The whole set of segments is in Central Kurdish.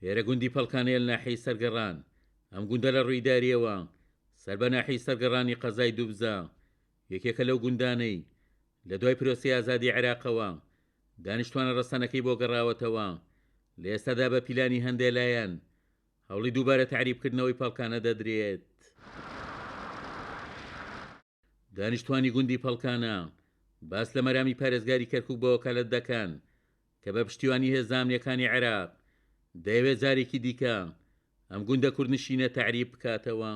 هێرە گوندی پەڵکانەیە لە ناحیەی سەرگەڕان ئەم گوندە لە ڕوویداریەوە سەر بە ناحیەی سەرگەڕانی قەزای دووبزە یەکێکە لەو گوندانەی لە دوای پرۆسی ئازادی عێراقەوە دانیشتوانە ڕەسەنەکەی بۆ گەڕاوەتەوە لە ئێستادا بە پیلانی هەندێک لایەن هەوڵی دووبارە تعریبکردنەوەی پەڵکانە دەدرێت. دانیشتوانی گوندی پەڵکانە باس لە مەرامی پارێزگاری کەرکووک بە وەکالەت دەکەن کە بە پشتیوانی هێزە ئەمنیەکانی عێراق دەیەوێت جارێکی دیکە ئەم گوندە کوردنشینە تعریب بکاتەوە.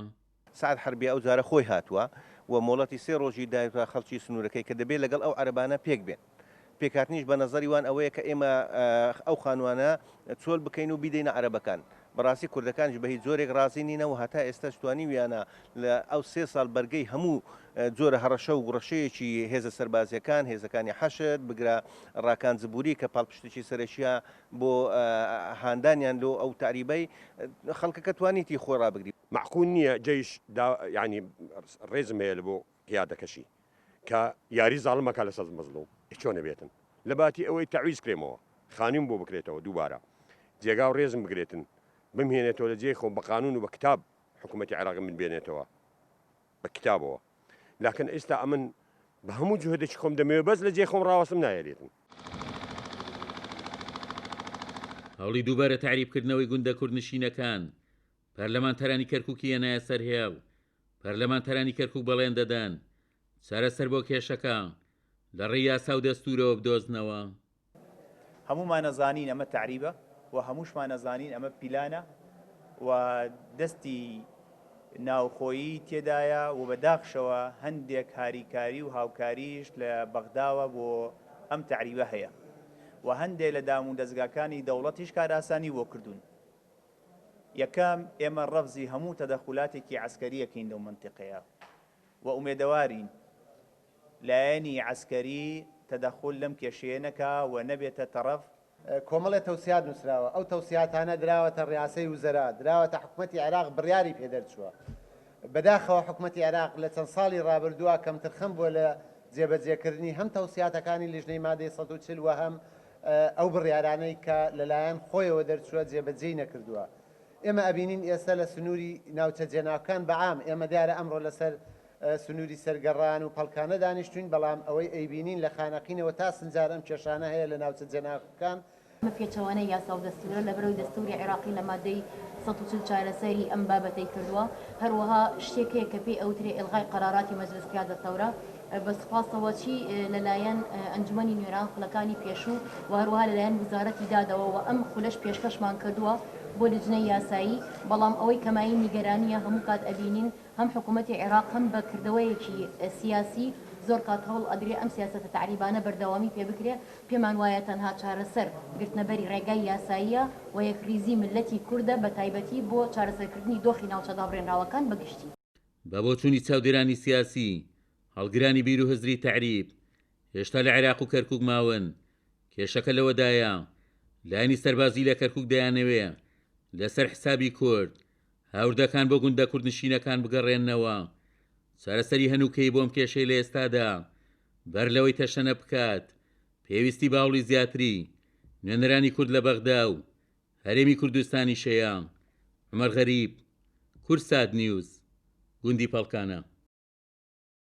سعد حربی ئەو جارە خۆی هاتووە و مۆڵەتی سێ ڕۆژی داوە خەڵکی سنوورەکەی کە دەبێت لەگەڵ ئەو عەرەبانە پێک بێن. پێکاتنیش بە نەزەری وان ئەوەیە کە ئێمە ئەو خانوانە چۆل بکەین و بیدەینە عەرەبەکان. بەڕاستی کوردەکانش بە هیچ جۆرێک ڕازی نینەوە هەتا ئێستا توانی ویانە لە ئەو سێ ساڵ بەرگەی هەموو جۆرە هەڕەشە و گڕەشەیەکی هێزە سەربازیەکان هێزەکانی حەشد بگرە ڕاکان زبووری کە پاڵپشتێکی سەرەشیە بۆ هاندانیان لۆ ئەو تعریبەی خەڵکەکە توانیتی خۆی ڕابگری. معقول نییە جەیش ینی ڕێزم هەیە لە بۆ پیادەکەشی کە یاری زاڵمەکە لە سەد مەزلوم چۆنە بێتن لە باتی ئەوەی تەعویز کرێمەوە خانیم بۆ بکرێتەوە دووبارە جێگا و ڕێزم بگرێتن بمهێنێتەوە لە جێ خۆم بە قانون و بە کتاب حکوومەتی عێراق من بێنێتەوە بە کتابەوە لاکن ئێستا ئەمن بە هەموو جوهدێکی خۆم دەمەوێت بەس لە جێ خۆم ڕاوەسم نایێتن. هەوڵی دووبارە تعریبکردنەوەی گوندە کوردنشینەکان پەرلەمانتەرانی کەرکووکی هێنایە سەر هێڵ پەرلەمانتەرانی کەرکووک بەڵێن دەدەن چارەسەر بۆ کێشەکە لە ڕێی یاسا و دەستورەوە بدۆزنەوە. هەمومان نەزانین ئەمە تعریبە و هەمووشمان نەزانین ئەمە پیلانە و دەستی ناوخۆیی تێدایە و بەداخشەوە هەندێک هاریکاری و هاوکاریش لە بەغداوە بۆ ئەم تعریبە هەیە و هەندێک لە دام و دەستگاکانی دەوڵەتیش کاراسانی بۆ کردوون. یەکەم ئێمە ڕەفزی هەموو تەدەخولاتێکی عەسکەریەکەین لەو منتیقەیە و ئومێدەوارین لایەنی عەسکەری تەدەخول لەم کێشەیە نەکا و نەبێتە تەڕەف. کۆمەڵێ تەوسیات نووسراوە ئەو تەوسیاتانە دراوەتە ڕیاسەی وزەرا دراوەتە حکوومەتی عێراق بڕیاری پێدەرچووە بەداخەوە حکوومەتی عێراق لە چەند ساڵی ڕابردووە کەمترخەم بووە لە جێبەجێکردنی هەم تەوسیاتەکانی لیژنەی مادەی 140 و هەم ئەو بڕیارانەی کە لەلایەن خۆیەوە دەرچووە جێبەجێی نەکردووە. ئێمە ئەبینین ئێستا لە سنووری ناوچە جێناوەکان بەعام ئێمە دیارە ئەمڕۆ لەسەر سنووری سەرگەڕان و پەڵکانە دانیشتوین بەڵام ئەوەی ئەیبینین لە خانەقینەوە تا سنجار ئەم کێشانە هەیە لە ناوچە جێناوەکان. پێچەوانەی یاسا و دەستورە لە بەرەوەی دەستوری عێراقی لە مادەی 140 چارەسەری ئەم بابەتەی کردووە هەروەها شتێکەیە کە پێی ئەوترێ ئێلغای قەراراتی مەجلس قیادەت تەورە بە سوپاسەوە چی لەلایەن ئەنجومەنی نوێران خولەکانی پێشوو و هەروەها لەلایەن وزارەتی دادەوە و ئەم خولەش پێشکەشمان کردووە بۆ لجنەی یاسایی بەڵام ئەوەی کەمایی نیگەرانیە هەموو کات ئەبینین هەم حکوومەتی عێراق هەم بەکردەوەیەکی سیاسی زۆر کات هەوڵ ئەدرێ ئەم سیاسەتە تعریبانە بەردەوامی پێ بکرێ پێمان وایە تەنها چارەسەر گرتنەبەری ڕێگای یاساییە و یەکریزی ملەتی کوردە بە تایبەتی بۆ چارەسەرکردنی دۆخی ناوچەدا بڕێنراوەکان بەگشتی. بە بۆچوونی چاودێرانی سیاسی هەڵگرانی بیر و هزری تعریب هێشتا لە عێراق و کەرکووک ماون کێشەکە لەوەدایە لایەنی سەربازی لە کەرکووک دەیانەوێ لەسەر حسابی کورد هاوردەکان بۆ گوندە کوردنشینەکان بگەڕێننەوە چارەسەری هەنووکەی بۆم کێشەی لە ئێستادا بەر لەوەی تەشەنە بکات پێویستی باوڵی زیاتری نوێنەرانی کورد لە بەغدا و هەرێمی کوردستانی شەیە. عومەر غەریب، کورسات نیوز، گوندی پەڵکانە.